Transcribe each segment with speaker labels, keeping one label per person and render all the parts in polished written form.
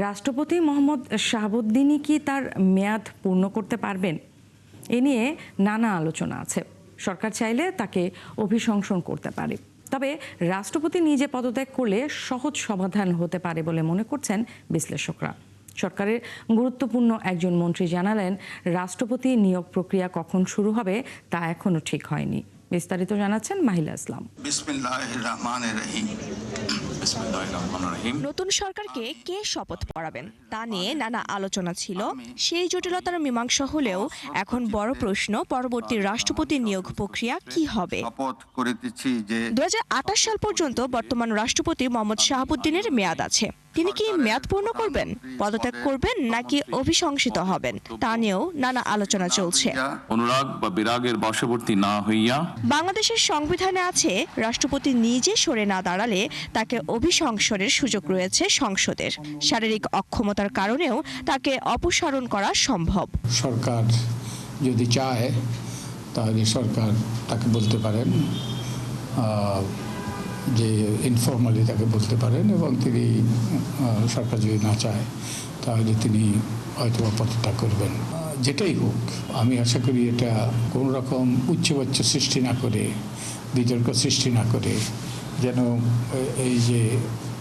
Speaker 1: রাষ্ট্রপতি মোহাম্মদ শাহাবুদ্দিনই কি তার মেয়াদ পূর্ণ করতে পারবেন? এ নিয়ে নানা আলোচনা আছে। সরকার চাইলে তাকে অভিশংসন করতে পারে, তবে রাষ্ট্রপতি নিজে পদত্যাগ করলে সহজ সমাধান হতে পারে বলে মনে করছেন বিশ্লেষকরা। সরকারের গুরুত্বপূর্ণ একজন মন্ত্রী জানালেন, রাষ্ট্রপতি নিয়োগ প্রক্রিয়া কখন শুরু হবে তা এখনো ঠিক হয়নি। বিস্তারিত জানাচ্ছেন মাহিলা ইসলাম।
Speaker 2: নতুন সরকারকে কে শপথ পড়াবেন তা নিয়ে নানা আলোচনা ছিল। সেই জটিলতার মীমাংসা হলেও এখন বড় প্রশ্ন, পরবর্তী রাষ্ট্রপতি নিয়োগ প্রক্রিয়া কি হবে। 2028 সাল পর্যন্ত বর্তমান রাষ্ট্রপতি মোহাম্মদ শাহাবুদ্দিনের মেয়াদ আছে। তিনি কি মেয়াদ পূর্ণ করবেন, পদত্যাগ করবেন নাকি অভিশংসিত হবেন তা নিয়েও নানা আলোচনা চলছে।
Speaker 3: অনুরাগ বা বিরাগের বশবর্তী না হইয়া
Speaker 2: বাংলাদেশের সংবিধানে আছে, রাষ্ট্রপতি নিজে সরে না দাঁড়ালে তাকে অভিশংসনের সুযোগ রয়েছে সংসদের। শারীরিক অক্ষমতার কারণেও তাকে অপসারণ করা সম্ভব।
Speaker 4: সরকার যদি চায় তাহলে সরকার তাকে বলতে পারেন, যে ইনফর্মালি তাকে বলতে পারেন, এবং তিনি সরকার যদি না চায় তাহলে তিনি হয়তো পদত্যাগ করবেন। যেটাই হোক, আমি আশা করি এটা কোনো রকম উচ্চবাচ্য সৃষ্টি না করে, বিতর্ক সৃষ্টি না করে যেন এই যে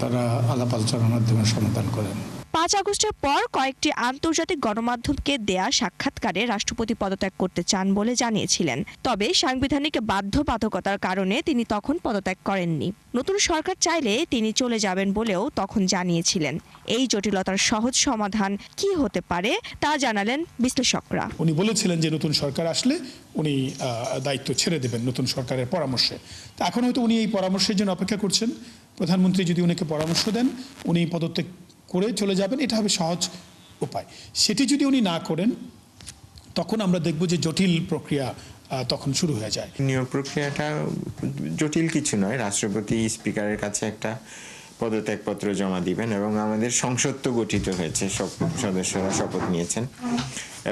Speaker 4: তারা আলাপ আলোচনার মাধ্যমে সমাধান করেন।
Speaker 2: 5 আগস্টের পর কয়েকটি আন্তর্জাতিক গণমাধ্যমকে দেয়া সাক্ষাৎকারে রাষ্ট্রপতি পদত্যাগ করতে চান বলে জানিয়েছিলেন। তবে সাংবিধানিক বাধ্যবাধকতার কারণে তিনি তখন পদত্যাগ করেননি। নতুন সরকার চাইলে তিনি চলে যাবেন বলেও তখন জানিয়েছিলেন। এই জটিলতার সহজ সমাধান কি হতে পারে তা জানালেন বিশ্লেষকরা।
Speaker 5: উনি বলেছিলেন যে নতুন সরকার আসলে উনি দায়িত্ব ছেড়ে দেবেন নতুন সরকারের পরামর্শে। তা এখন হয়তো উনি এই পরামর্শের জন্য অপেক্ষা করছেন। প্রধানমন্ত্রী যদি উনাকে পরামর্শ দেন, উনি পদত্যাগ করে চলে যাবেন, এটা হবে সহজ উপায়। সেটি যদি উনি না করেন, তখন আমরা দেখব যে জটিল প্রক্রিয়া তখন শুরু হয়ে যায়।
Speaker 6: নিয়োগ প্রক্রিয়াটা জটিল কিছু নয়। রাষ্ট্রপতি স্পিকারের কাছে একটা পদত্যাগপত্র জমা দিবেন, এবং আমাদের সংসদ তো গঠিত হয়েছে, সব সদস্যরা শপথ নিয়েছেন,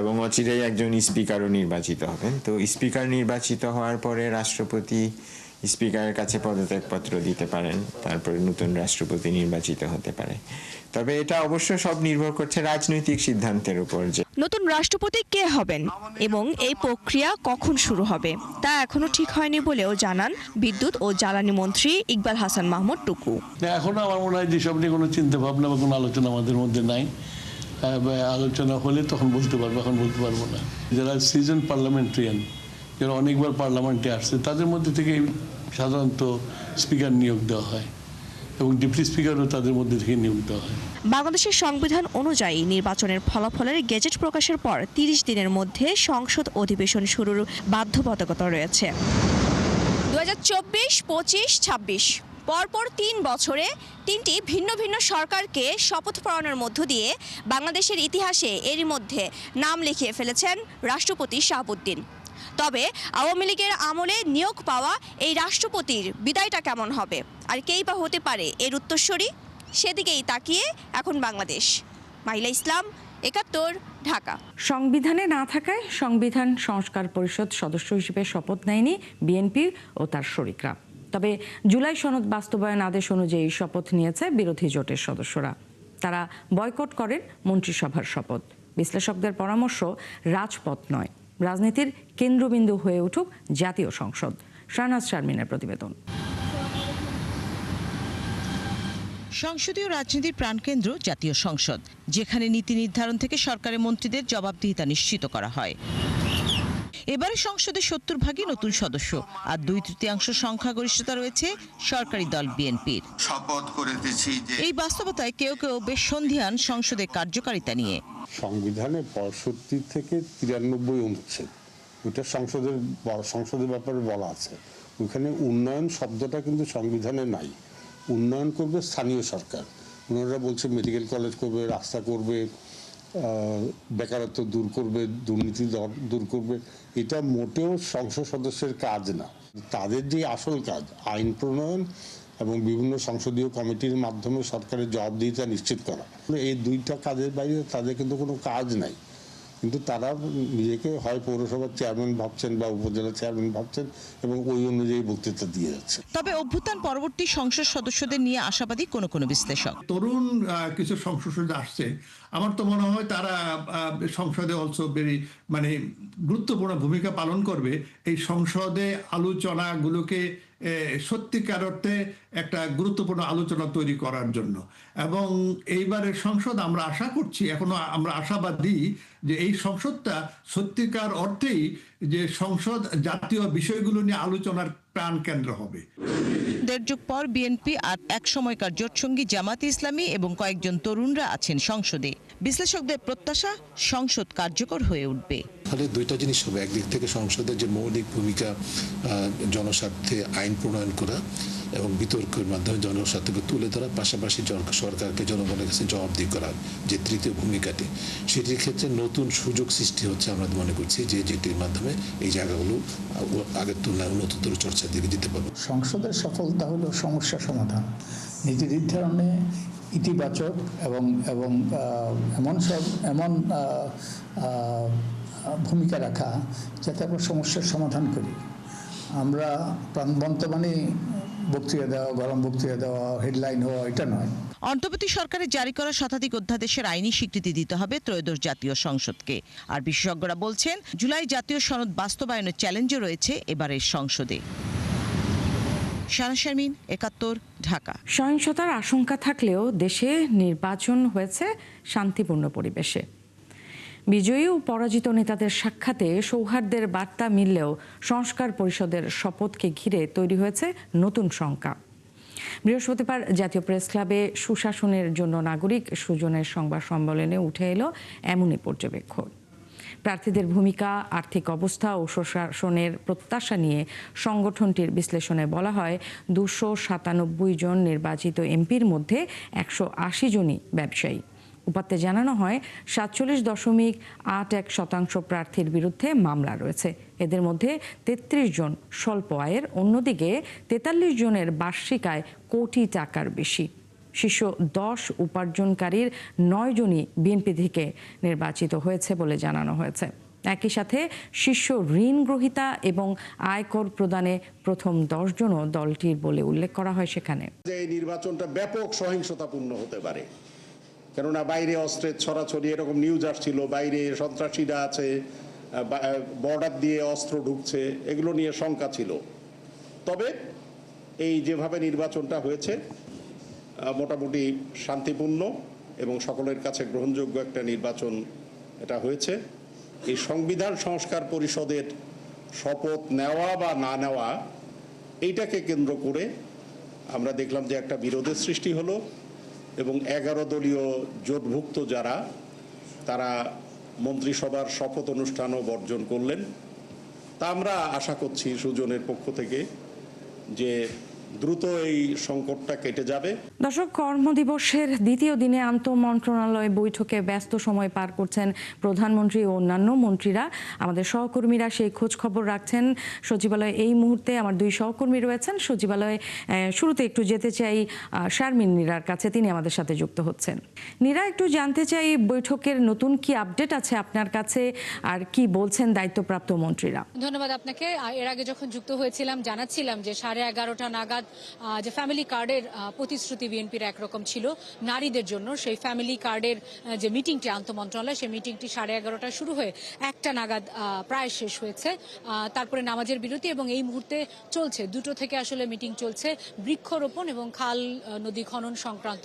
Speaker 6: এবং অচিরেই একজন স্পিকারও নির্বাচিত হবেন। তো স্পিকার নির্বাচিত হওয়ার পরে রাষ্ট্রপতি স্পিকারের কাছে পদত্যাগপত্র দিতে পারেন, তারপরে নতুন রাষ্ট্রপতি নির্বাচিত হতে পারে। তবে এটা অবশ্য সব নির্ভর করছে রাজনৈতিক সিদ্ধান্তের উপর, যে
Speaker 2: নতুন রাষ্ট্রপতি কে হবেন এবং এই প্রক্রিয়া কখন শুরু হবে তা এখনো ঠিক হয়নি বলেও জানান বিদ্যুৎ ও জ্বালানি মন্ত্রী ইকবাল হাসান মাহমুদ টুকু।
Speaker 7: এখনো আমার মনে হয় যেসব নিয়ে কোনো চিন্তা ভাবনা বা কোনো আলোচনা আমাদের মধ্যে নাই। আলোচনা হলে তখন বলতে পারবো, এখন বলতে পারবো না। যারা সিজন পার্লামেন্টারিয়ান, যারা অনেকবার পার্লামেন্টে আসছে, তাদের মধ্যে থেকে সাধারণত স্পিকার নিয়োগ দেওয়া হয়, এবং ডেপুটি স্পিকারও তাদের মধ্যে থেকে নিয়োগ দেওয়া হয়।
Speaker 2: বাংলাদেশের সংবিধান অনুযায়ী নির্বাচনের ফলাফলের গেজেট প্রকাশের পর 30 দিনের মধ্যে সংসদ অধিবেশন শুরুর বাধ্যবাধকতা রয়েছে। 2024, 25, 26 পরপর 3 বছরে 3টি ভিন্ন ভিন্ন সরকারকে শপথ পড়ানোর মধ্য দিয়ে বাংলাদেশের ইতিহাসে এরই মধ্যে নাম লিখিয়ে ফেলেছেন রাষ্ট্রপতি শাহাবুদ্দিন। তবে আওয়ামী লীগের আমলে নিয়োগ পাওয়া এই রাষ্ট্রপতির বিদায়টা কেমন হবে, আর কেই বা হতে পারে এর উত্তরসূরি, সেদিকেই তাকিয়ে এখন বাংলাদেশ। মাহিলা ইসলাম, 71, ঢাকা।
Speaker 1: সংবিধানে না থাকায় সংবিধান সংস্কার পরিষদ সদস্য হিসেবে শপথ নেয়নি বিএনপি ও তার শরিকরা। তবে জুলাই সনদ বাস্তবায়ন আদেশ অনুযায়ী শপথ নিয়েছে বিরোধী জোটের সদস্যরা। তারা বয়কট করেন মন্ত্রিসভার শপথ। বিশ্লেষকদের পরামর্শ, রাজপথ নয়, রাজনীতির কেন্দ্রবিন্দু হয়ে উঠুক জাতীয় সংসদ। শাহনাজ শারমিনের প্রতিবেদন।
Speaker 8: সংসদীয় রাজনীতির প্রাণকেন্দ্র জাতীয় সংসদ, যেখানে নীতি নির্ধারণ থেকে সরকারের মন্ত্রীদের জবাবদিহিতা নিশ্চিত করা হয়। এবারে সংসদে 70 ভাগই নতুন সদস্য, আর 2/3 সংখ্যাগরিষ্ঠতা রয়েছে সরকারি দল বিএনপির। এই বাস্তবতায় কেউ কেউ বেশ সন্দিহান সংসদের কার্যকারিতা নিয়ে।
Speaker 9: সংবিধানে 65 থেকে 93 অনুচ্ছেদ, ওইটা সংসদের ব্যাপারে বলা আছে। ওইখানে উন্নয়ন শব্দটা কিন্তু সংবিধানে নাই। উন্নয়ন করবে স্থানীয় সরকার। ওনারা বলছে মেডিকেল কলেজ করবে, রাস্তা করবে, বেকারত্ব দূর করবে, দুর্নীতি দূর করবে। এটা মোটেও সংসদ সদস্যের কাজ না। তাদের যে আসল কাজ আইন প্রণয়ন এবং বিভিন্ন সংসদীয় কমিটির মাধ্যমে সরকারের জবাবদিহিতা নিশ্চিত করা। এই দুইটা কাজের বাইরে তাদের কিন্তু কোনো কাজ নাই। কিন্তু তারা নিজেকে হয় পৌরসভার চেয়ারম্যান ভাবছেন বা উপজেলা চেয়ারম্যান ভাবছেন এবং ওই অনুযায়ী বক্তৃতা দিয়ে যাচ্ছে।
Speaker 8: তবে অভ্যুত্থান পরবর্তী সংসদ সদস্যদের নিয়ে আশাবাদী কোনো বিশ্লেষক।
Speaker 10: তরুণ কিছু সংসদ সদস্য আসছে, আমার তো মনে হয় তারা সংসদে অলসো ভেরি গুরুত্বপূর্ণ ভূমিকা পালন করবে এই সংসদে আলোচনাগুলোকে সত্যিকার অর্থে একটা গুরুত্বপূর্ণ আলোচনা তৈরি করার জন্য। এবং এইবারের সংসদ আমরা আশা করছি, এখনো আমরা আশাবাদী যে এই সংসদটা সত্যিকার অর্থেই যে সংসদ জাতীয় বিষয়গুলো নিয়ে আলোচনার প্রাণ কেন্দ্র হবে।
Speaker 8: দেড় যুগ পর বিএনপি আর এক সময়কার জোটসঙ্গী জামাতে ইসলামী এবং কয়েকজন তরুণরা আছেন সংসদে। বিশ্লেষকদের প্রত্যাশা সংসদ কার্যকর হয়ে উঠবে।
Speaker 11: ফলে দুইটা জিনিস হবে, একদিক থেকে সংসদের যে মৌলিক ভূমিকা জনস্বার্থে আইন প্রণয়ন করা এবং বিতর্কের মাধ্যমে জনস্বার্থকে তুলে ধরা, পাশাপাশি সরকারকে জনগণের কাছে জবাবদিহি করা যে তৃতীয় ভূমিকাটি, সেটির ক্ষেত্রে নতুন সুযোগ সৃষ্টি হচ্ছে আমরা মনে করছি, যেটির মাধ্যমে এই জায়গাগুলো আগের তুলনায় উন্নততর চর্চার দিকে যেতে পারবে।
Speaker 4: সংসদের সফলতা হলো সমস্যা সমাধান, নীতি নির্ধারণে ইতিবাচক এবং এবং এমন ভূমিকা রাখা যাতে আমরা সমস্যার সমাধান করি। আমরা প্রাণবন্ত বক্তৃতা দেওয়া, গরম বক্তৃতা দেওয়া, হেডলাইন হওয়া, এটা নয়।
Speaker 8: অন্তর্বর্তী সরকারের জারি করা শতাধিক অধ্যাদেশের আইনি স্বীকৃতি দিতে হবে ত্রয়োদশ জাতীয় সংসদকে। আর বিশেষজ্ঞরা বলছেন জুলাই জাতীয় সনদ বাস্তবায়নের চ্যালেঞ্জও রয়েছে এবারের সংসদে। শানা শারমিন, ৭১, ঢাকা।
Speaker 1: সহিংসতার আশঙ্কা থাকলেও দেশে নির্বাচন হয়েছে শান্তিপূর্ণ পরিবেশে। বিজয়ী ও পরাজিত নেতাদের সাক্ষাতে সৌহার্দ্যের বার্তা মিললেও সংস্কার পরিষদের শপথকে ঘিরে তৈরি হয়েছে নতুন শঙ্কা। বৃহস্পতিবার জাতীয় প্রেস ক্লাবে সুশাসনের জন্য নাগরিক সুজনের সংবাদ সম্মেলনে উঠে এলো এমনই পর্যবেক্ষণ। প্রার্থীদের ভূমিকা, আর্থিক অবস্থা ও সুশাসনের প্রত্যাশা নিয়ে সংগঠনটির বিশ্লেষণে বলা হয় ২৯৭ জন নির্বাচিত এমপির মধ্যে ১৮০ জনই ব্যবসায়ী। উপাত্তে জানানো হয় ৪৭.৮১% প্রার্থীর বিরুদ্ধে মামলা রয়েছে। এদের মধ্যে ৩৩ জন স্বল্প আয়ের, অন্যদিকে ৪৩ জনের বার্ষিক আয় কোটি টাকার বেশি। শীর্ষ ১০ উপার্জনকারীর ৯ জনই বিএনপি থেকে নির্বাচিত হয়েছে বলে জানানো হয়েছে। একই সাথে শীর্ষ ঋণ গ্রহীতা এবং আয়কর প্রদানে প্রথম ১০ জনও দলটির বলে উল্লেখ করা হয় সেখানে।
Speaker 12: এই নির্বাচনটা ব্যাপক সহিংসতাপূর্ণ হতে পারে, কেননা বাইরে অস্ত্রের ছড়াছড়ি, এরকম নিউজ আসছিল, বাইরে সন্ত্রাসীরা আছে, বর্ডার দিয়ে অস্ত্র ঢুকছে, এগুলো নিয়ে শঙ্কা ছিল। তবে এই যেভাবে নির্বাচনটা হয়েছে মোটামুটি শান্তিপূর্ণ এবং সকলের কাছে গ্রহণযোগ্য একটা নির্বাচন এটা হয়েছে। এই সংবিধান সংস্কার পরিষদের শপথ নেওয়া বা না নেওয়া, এইটাকে কেন্দ্র করে আমরা দেখলাম যে একটা বিরোধের সৃষ্টি হলো এবং 11 দলীয় জোটভুক্ত যারা, তারা মন্ত্রিসভার শপথ অনুষ্ঠানও বর্জন করলেন। তা আমরা আশা করছি সুজনের পক্ষ থেকে যে দ্রুত এই সংকটটা কেটে যাবে।
Speaker 1: দর্শক, কর্মদিবসের দ্বিতীয় দিনে আন্তঃমন্ত্রণালয় বৈঠকে ব্যস্ত সময় পার করছেন প্রধানমন্ত্রী ও অন্যান্য মন্ত্রীরা। আমাদের সহকর্মীরা সেই খোঁজ খবর রাখছেন সচিবালয়ে। এই মুহূর্তে আমার দুই সহকর্মী রয়েছেন সচিবালয়ে। শুরুতে একটু যেতে চাই শারমিন নীরার কাছে, তিনি আমাদের সাথে যুক্ত হচ্ছেন। নীরা, একটু জানতে চাই বৈঠকের নতুন কি আপডেট আছে আপনার কাছে, আর কি বলছেন দায়িত্বপ্রাপ্ত মন্ত্রীরা?
Speaker 13: ধন্যবাদ আপনাকে। এর আগে যখন যুক্ত হয়েছিলাম জানাচ্ছিলাম যে 11:30টা নাগাদ যে ফ্যামিলি কার্ডের প্রতিশ্রুতি বিএনপির একরকম ছিল নারীদের জন্য, সেই ফ্যামিলি কার্ডের যে মিটিংটি আন্তঃমন্ত্রণালয়, সেই মিটিংটি 11:30টায় শুরু হয়ে 1টা নাগাদ প্রায় শেষ হয়েছে। তারপরে নামাজের বিরতি এবং এই মুহূর্তে চলছে 2টো থেকে আসলে মিটিং চলছে বৃক্ষরোপণ এবং খাল নদী খনন সংক্রান্ত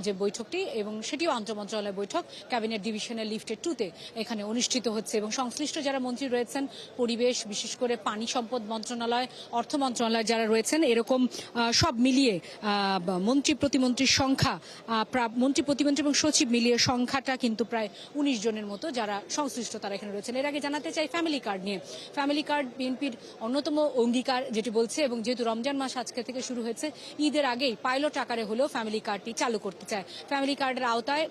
Speaker 13: যে বৈঠকটি, এবং সেটিও আন্তঃমন্ত্রণালয় বৈঠক ক্যাবিনেট ডিভিশনের লিফটে 2তে এখানে অনুষ্ঠিত হচ্ছে। এবং সংশ্লিষ্ট যারা মন্ত্রী রয়েছেন, পরিবেশ, বিশেষ করে পানি সম্পদ মন্ত্রণালয়, অর্থ মন্ত্রণালয় যারা রয়েছেন, এরকম সব মিলিয়ে মন্ত্রী প্রতিমন্ত্রীর সংখ্যা, মন্ত্রী প্রতিমন্ত্রী এবং সচিব মিলিয়ে সংখ্যাটা কিন্তু প্রায় 19 জনের মতো যারা সংশ্লিষ্ট তারা এখানে রয়েছেন। এর আগে জানাতে চাই ফ্যামিলি কার্ড নিয়ে। ফ্যামিলি কার্ড বিএনপির অন্যতম অঙ্গীকার যেটি বলছে, এবং যেহেতু রমজান মাস আজকে থেকে শুরু হয়েছে, ঈদের আগেই পাইলট আকারে হলেও ফ্যামিলি কার্ডটি চালু করতে চায়। ফ্যামিলি কার্ডের আওতায়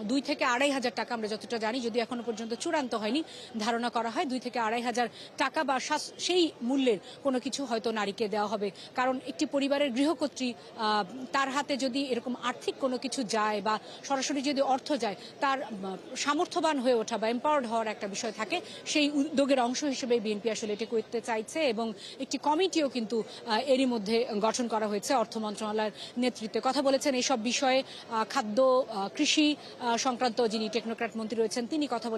Speaker 13: 2 থেকে 2,500 টাকা, আমরা যতটা জানি, যদি এখনো পর্যন্ত চূড়ান্ত হয়নি, ধারণা করা হয় 2 থেকে 2,500 টাকা বা সেই মূল্যের কোনো কিছু হয়তো নারীকে দেওয়া হবে। কারণ একটি পরিবারের গৃহকর্ত্রী তার হাতে যদি এরকম আর্থিক কোনো কিছু যায় বা সরাসরি যদি অর্থ যায়, তার সামর্থ্যবান হয়ে ওঠা বা এম্পাওয়ার্ড হওয়ার একটা বিষয় থাকে, সেই উদ্যোগের অংশ হিসেবে বিএনপি আসলে এটি করতে চাইছে এবং একটি কমিটিও কিন্তু এরই মধ্যে গঠন করা হয়েছে অর্থ মন্ত্রণালয়ের নেতৃত্বে। কথা বলেছেন এইসব বিষয়ে খাদ্য কৃষি সংক্রান্ত যিনি টেকনোক্র্যাট মন্ত্রী রয়েছেন তিনি কথা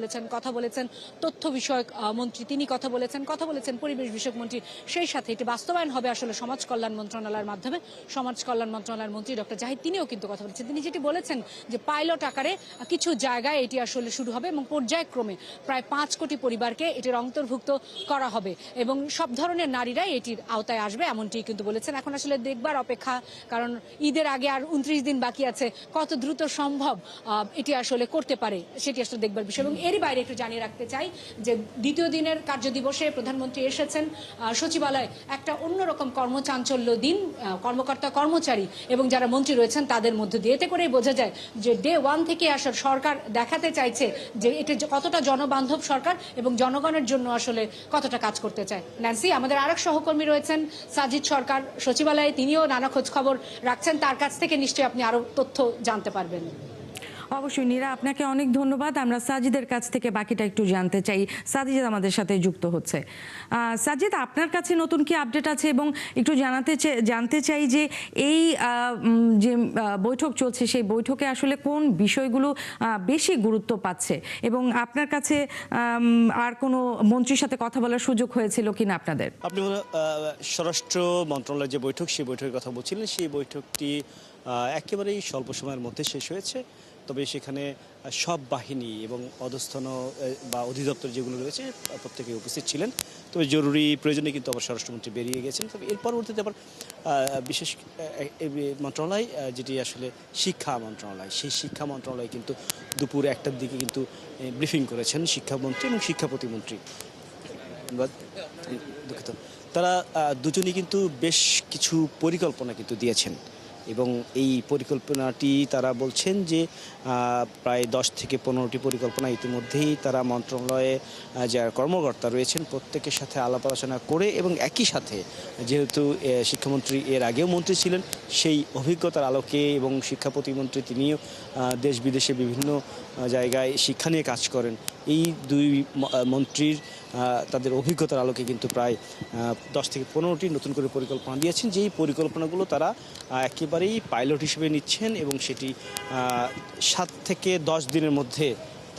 Speaker 13: বলেছেন তথ্য বিষয়ক মন্ত্রী তিনি কথা বলেছেন পরিবেশ বিষয়ক মন্ত্রী। সেই সাথে এটি বাস্তবায়ন হবে আসলে সমাজ কল্যাণ মন্ত্রণালয়ের মাধ্যমে। সমাজ কল্যাণ মন্ত্রণালয়ের মন্ত্রী ডক্টর জাহিদ তিনিও কিন্তু কথা বলেছেন। তিনি যেটি বলেছেন যে পাইলট আকারে কিছু জায়গায় এটি আসলে শুরু হবে এবং পর্যায়ক্রমে প্রায় 5 কোটি পরিবারকে এটির অন্তর্ভুক্ত করা হবে এবং সব ধরনের নারীরাই এটির আওতায় আসবে, এমনটি কিন্তু বলেছেন। এখন আসলে দেখবার অপেক্ষা, কারণ ঈদের আগে আর 29 দিন বাকি আছে, কত দ্রুত সম্ভব এটি আসলে করতে পারে সেটি আসলে দেখবার বিষয়। এবং এরই বাইরে একটু জানিয়ে রাখতে চাই যে দ্বিতীয় দিনের কার্যদিবসে প্রধানমন্ত্রী এসেছেন সচিবালয় একটা অন্যরকম কর্মচাঞ্চল্য দিন কর্মকর্তা কর্মচারী এবং যারা মন্ত্রী রয়েছেন তাদের মধ্যে দিয়ে। এতে করেই বোঝা যায় যে ডে 1 থেকে আসার সরকার দেখাতে চাইছে যে এটা কতটা জনবান্ধব সরকার এবং জনগণের জন্য আসলে কতটা কাজ করতে চায়। ন্যান্সি, আমাদের আরেক সহকর্মী রয়েছেন সাজিদ সরকার সচিবালয়ে, তিনিও নানা খোঁজ খবর রাখছেন, তার কাছ থেকে নিশ্চয়ই আপনি আরো তথ্য জানতে পারবেন।
Speaker 1: অবশ্যই নীরা, আপনাকে অনেক ধন্যবাদ। আমরা সাজিদের কাছ থেকে বাকিটা একটু জানতে চাই। সাজিদ আমাদের সাথে যুক্ত হচ্ছে। সাজিদ, আপনার কাছে নতুন কি আপডেট আছে এবং একটু জানতে চাই যে এই যে বৈঠক চলছে সেই বৈঠকে আসলে কোন বিষয়গুলো বেশি গুরুত্ব পাচ্ছে এবং আপনার কাছে আর কোনো মন্ত্রীর সাথে কথা বলার সুযোগ হয়েছিল কিনা আপনাদের?
Speaker 14: আপনি স্বরাষ্ট্র মন্ত্রণালয়ের যে বৈঠক সেই বৈঠকের কথা বলছিলেন, সেই বৈঠকটি একেবারেই স্বল্প সময়ের মধ্যে শেষ হয়েছে। তবে সেখানে সব বাহিনী এবং অধস্তন বা অধিদপ্তর যেগুলো রয়েছে প্রত্যেকে উপস্থিত ছিলেন। তবে জরুরি প্রয়োজনে কিন্তু আবার স্বরাষ্ট্রমন্ত্রী বেরিয়ে গেছেন। তবে এর পরবর্তীতে আবার বিশেষ মন্ত্রণালয় যেটি আসলে শিক্ষা মন্ত্রণালয়, সেই শিক্ষা মন্ত্রণালয় কিন্তু দুপুর 1টার দিকে কিন্তু ব্রিফিং করেছেন শিক্ষামন্ত্রী এবং শিক্ষা প্রতিমন্ত্রী। দুঃখিত, তারা দুজনই কিন্তু বেশ কিছু পরিকল্পনা কিন্তু দিয়েছেন এবং এই পরিকল্পনাটি তারা বলছেন যে প্রায় 10 থেকে 15টি পরিকল্পনা ইতিমধ্যেই তারা মন্ত্রণালয়ে যারা কর্মকর্তা রয়েছেন প্রত্যেকের সাথে আলাপ আলোচনা করে এবং একই সাথে যেহেতু শিক্ষামন্ত্রী এর আগেও মন্ত্রী ছিলেন সেই অভিজ্ঞতার আলোকে এবং শিক্ষা প্রতিমন্ত্রী তিনিও দেশ বিদেশে বিভিন্ন জায়গায় শিক্ষা নিয়ে কাজ করেন, এই দুই মন্ত্রীর তাদের অভিজ্ঞতার আলোকে কিন্তু প্রায় 10 থেকে 15টি নতুন করে পরিকল্পনা দিয়েছেন, যেই পরিকল্পনাগুলো তারা একেবারেই পাইলট হিসেবে নিচ্ছেন এবং সেটি 7 থেকে 10 দিনের মধ্যে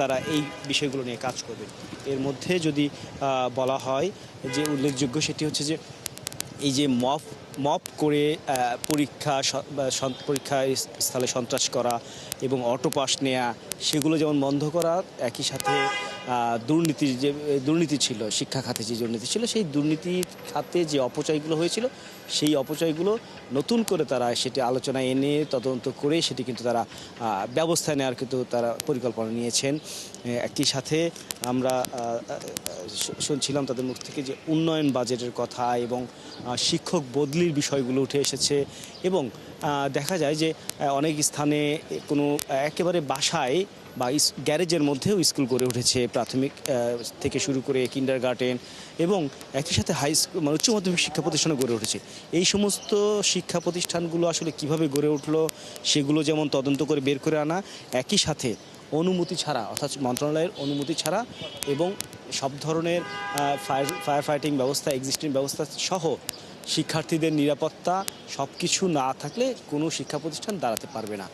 Speaker 14: তারা এই বিষয়গুলো নিয়ে কাজ করবেন। এর মধ্যে যদি বলা হয় যে উল্লেখযোগ্য সেটি হচ্ছে যে এই যে মপ করে পরীক্ষা স্থলে সন্ত্রাস করা এবং অটো পাস নেওয়া সেগুলো যেমন বন্ধ করা, একই সাথে দুর্নীতি ছিল শিক্ষা খাতে, যে দুর্নীতি ছিল সেই দুর্নীতি খাতে যে অপচয়গুলো হয়েছিল সেই অপচয়গুলো নতুন করে তারা সেটি আলোচনায় এনে তদন্ত করে সেটি কিন্তু তারা ব্যবস্থা নেওয়ার কিন্তু তারা পরিকল্পনা নিয়েছেন। একই সাথে আমরা শুনছিলাম তাদের মুখ থেকে যে উন্নয়ন বাজেটের কথা এবং শিক্ষক বদলির বিষয়গুলো উঠে এসেছে এবং দেখা যায় যে অনেক স্থানে কোনো একেবারে বাসায় বা গ্যারেজের মধ্যেও স্কুল গড়ে উঠেছে, প্রাথমিক থেকে শুরু করে কিন্ডারগার্টেন এবং একই সাথে হাই স্কুল মানে উচ্চ মাধ্যমিক শিক্ষা প্রতিষ্ঠানও গড়ে উঠেছে। এই সমস্ত শিক্ষা প্রতিষ্ঠানগুলো আসলে কিভাবে গড়ে উঠলো সেগুলো যেমন তদন্ত করে বের করে আনা, একই সাথে অনুমতি ছাড়া অর্থাৎ মন্ত্রণালয়ের অনুমতি ছাড়া এবং সব ধরনের ফায়ার ফাইটিং ব্যবস্থা এক্সিস্টিং ব্যবস্থা সহ শিক্ষার্থীদের নিরাপত্তা সব কিছু না থাকলে কোনো শিক্ষা প্রতিষ্ঠান দাঁড়াতে পারবে না,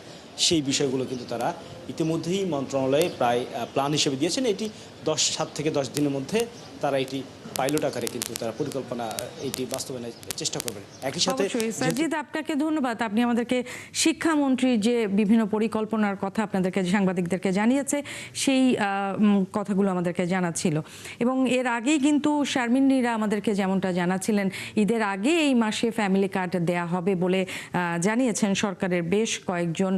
Speaker 14: সেই বিষয়গুলো কিন্তু তারা ইতিমধ্যেই মন্ত্রণালয়ে প্রায় প্ল্যান হিসেবে দিয়েছেন। এটি 7 থেকে 10 দিনের মধ্যে তারা এটি পাইলট আকারে কিন্তু তারা পরিকল্পনা এটি বাস্তবায়নের চেষ্টা করবেন। একই সাথে
Speaker 1: সাজিদ, আপনাকে ধন্যবাদ। আপনি আমাদেরকে শিক্ষামন্ত্রী যে বিভিন্ন পরিকল্পনার কথা আপনাদেরকে সাংবাদিকদেরকে জানিয়েছে সেই কথাগুলো আমাদেরকে জানাচ্ছিল এবং এর আগেই কিন্তু শারমিন নীরা আমাদেরকে যেমনটা জানাচ্ছিলেন ঈদের আগে এই মাসে ফ্যামিলি কার্ড দেয়া হবে বলে জানিয়েছেন সরকারের বেশ কয়েকজন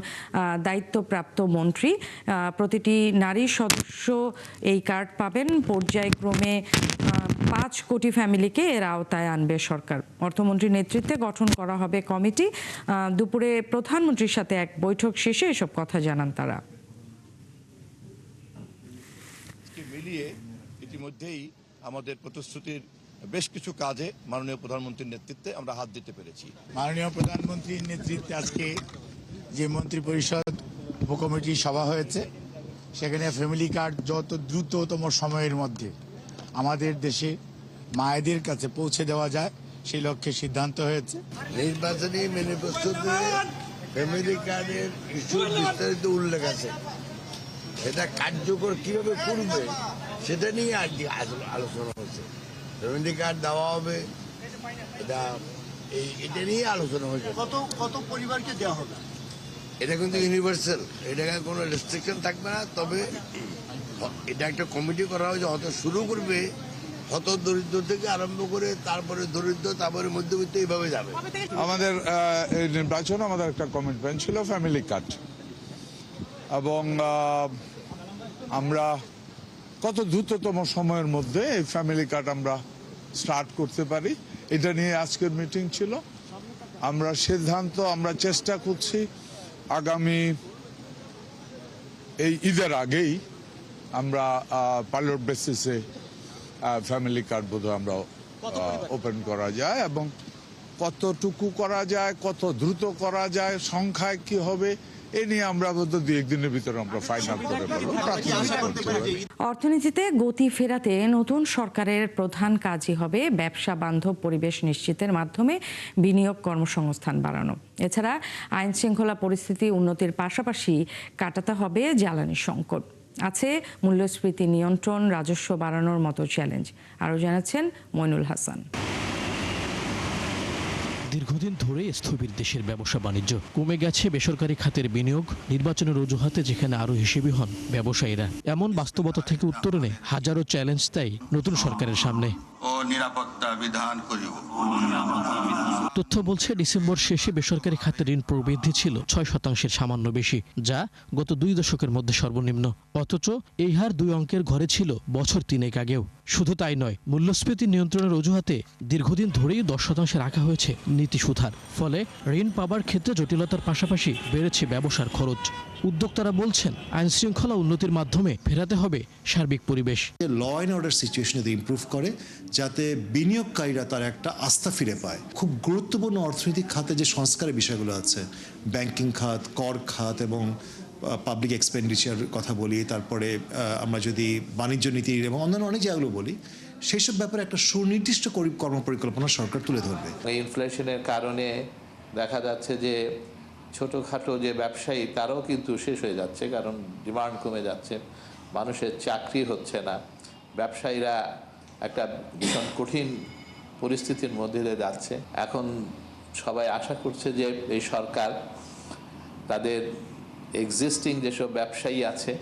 Speaker 1: দায়িত্বপ্রাপ্ত মন্ত্রী। প্রতিটি নারী সদস্য এই কার্ড পাবেন। পর্যায়ক্রমে 5 কোটি ফ্যামিলিকে এর আওতায় আনবে সরকার। অর্থমন্ত্রীর নেতৃত্বে গঠন করা হবে কমিটি। দুপুরে প্রধানমন্ত্রীর সাথে এক বৈঠক শেষে এসব কথা জানান তারা।
Speaker 15: মিলিয়ে ইতিমধ্যেই আমাদের প্রতিশ্রুতির বেশ কিছু কাজে মাননীয় প্রধানমন্ত্রীর নেতৃত্বে আমরা হাত দিতে পেরেছি।
Speaker 16: মাননীয় প্রধানমন্ত্রীর নেতৃত্বে আজকে যে মন্ত্রিপরিষদ উপকমিটি সভা হয়েছে সেখানে ফ্যামিলি কার্ড যত দ্রুততম সময়ের মধ্যে আমাদের দেশে মায়েদের কাছে পৌঁছে দেওয়া যায় সেই লক্ষ্যে সিদ্ধান্ত হয়েছে।
Speaker 17: নির্বাচনী ম্যানিফেস্টোতে ফ্যামিলি কার্ডের ইস্যুর বিস্তারিত উল্লেখ আছে, এটা কার্যকর কিভাবে করবে সেটা নিয়ে আর কি আলোচনা হচ্ছে। ফ্যামিলি কার্ড দেওয়া হবে, এটা নিয়ে আলোচনা হয়েছে।
Speaker 18: কত পরিবারকে দেওয়া হবে?
Speaker 17: এটা কিন্তু ইউনিভার্সাল, এটা কোনো রেস্ট্রিকশন থাকবে না। তবে এটা একটা কমিটি করা হয়েছে, হয়তো শুরু করবে হত দরিদ্র থেকে আরম্ভ করে তারপরে দরিদ্র, তারপরে মধ্যবিত্ত, এইভাবে যাবে।
Speaker 19: আমাদের এই নির্বাচন আমাদের একটা কমিটমেন্ট ছিল ফ্যামিলি কার্ড, এবং আমরা কত দ্রুততম সময়ের মধ্যে এই ফ্যামিলি কার্ড আমরা স্টার্ট করতে পারি এটা নিয়ে আজকের মিটিং ছিল। আমরা সিদ্ধান্ত, আমরা চেষ্টা করছি আগামী এই ঈদের আগেই আমরা পাইলট বেসিসে ফ্যামিলি কার্ড বোধহয় আমরা ওপেন করা যায়, এবং কতটুকু করা যায়, কত দ্রুত করা যায়, সংখ্যায় কি হবে এ নিয়ে আমরা বোধহয় 2-1 দিনের ভিতরে আমরা ফাইনাল করে ফেলবো।
Speaker 1: অর্থনীতিতে গতি ফেরাতে নতুন সরকারের প্রধান কাজই হবে ব্যবসা বান্ধব পরিবেশ নিশ্চিতের মাধ্যমে বিনিয়োগ, কর্মসংস্থান বাড়ানো। এছাড়া আইন শৃঙ্খলা পরিস্থিতি উন্নতির পাশাপাশি কাটাতে হবে জ্বালানি সংকট। আছে মূল্যস্ফীতি নিয়ন্ত্রণ, রাজস্ব বাড়ানোর মতো চ্যালেঞ্জ। আরও জানাচ্ছেন মইনুল হাসান।
Speaker 20: দীর্ঘদিন ধরে স্থবির দেশের ব্যবসা বাণিজ্য, কমে গেছে বেসরকারি খাতের বিনিয়োগ, নির্বাচনের অজুহাতে যেখানে আরও হিসেবি হন ব্যবসায়ীরা। এমন বাস্তবতা থেকে উত্তরণে হাজারো চ্যালেঞ্জ তাই নতুন সরকারের সামনে।
Speaker 21: নিরাপত্তা বিধান করিব।
Speaker 20: তথ্য বলছে ডিসেম্বর শেষে বেসরকারি খাতের ঋণ প্রবৃদ্ধি ছিল 6% সামান্য বেশি, যা গত 2 দশকের মধ্যে সর্বনিম্ন। অথচ এই হার 2 অঙ্কের ঘরে ছিল বছর 3 আগেও। শুধু তাই নয়, মূল্যস্ফীতি নিয়ন্ত্রণের অজুহাতে দীর্ঘদিন ধরেই 10% রাখা হয়েছে নীতি সুধার। ফলে ঋণ পাবার ক্ষেত্রে জটিলতার পাশাপাশি বেড়েছে ব্যবসার খরচ। উদ্যোক্তারা বলছেন আইন শৃঙ্খলা উন্নতির মাধ্যমে ফেরাতে হবে সার্বিক পরিবেশ।
Speaker 22: ল অ্যান্ড অর্ডার সিচুয়েশন যদি ইমপ্রুভ করে, যাতে বিনিয়োগকারীরা তার একটা আস্থা ফিরে পায়। খুব গুরুত্বপূর্ণ অর্থনৈতিক খাতে যে সংস্কারের বিষয়গুলো আছে, ব্যাংকিং খাত, কর খাত এবং পাবলিক এক্সপেন্ডিচার কথা বলি, তারপরে আমরা যদি বাণিজ্য নীতি এবং অন্যান্য অনেক জায়গাগুলো বলি, সেই সব ব্যাপারে একটা সুনির্দিষ্ট কর্মপরিকল্পনা সরকার তুলে ধরবে।
Speaker 23: ইনফ্লেশনের কারণে দেখা যাচ্ছে যে ছোটোখাটো যে ব্যবসায়ী তারাও কিন্তু শেষ হয়ে যাচ্ছে, কারণ ডিমান্ড কমে যাচ্ছে, মানুষের চাকরি হচ্ছে না, ব্যবসায়ীরা একটা ভীষণ কঠিন পরিস্থিতির মধ্যে দিয়ে যাচ্ছে। এখন সবাই আশা করছে যে এই সরকার তাদের এক্সিস্টিং যেসব ব্যবসায়ী আছে,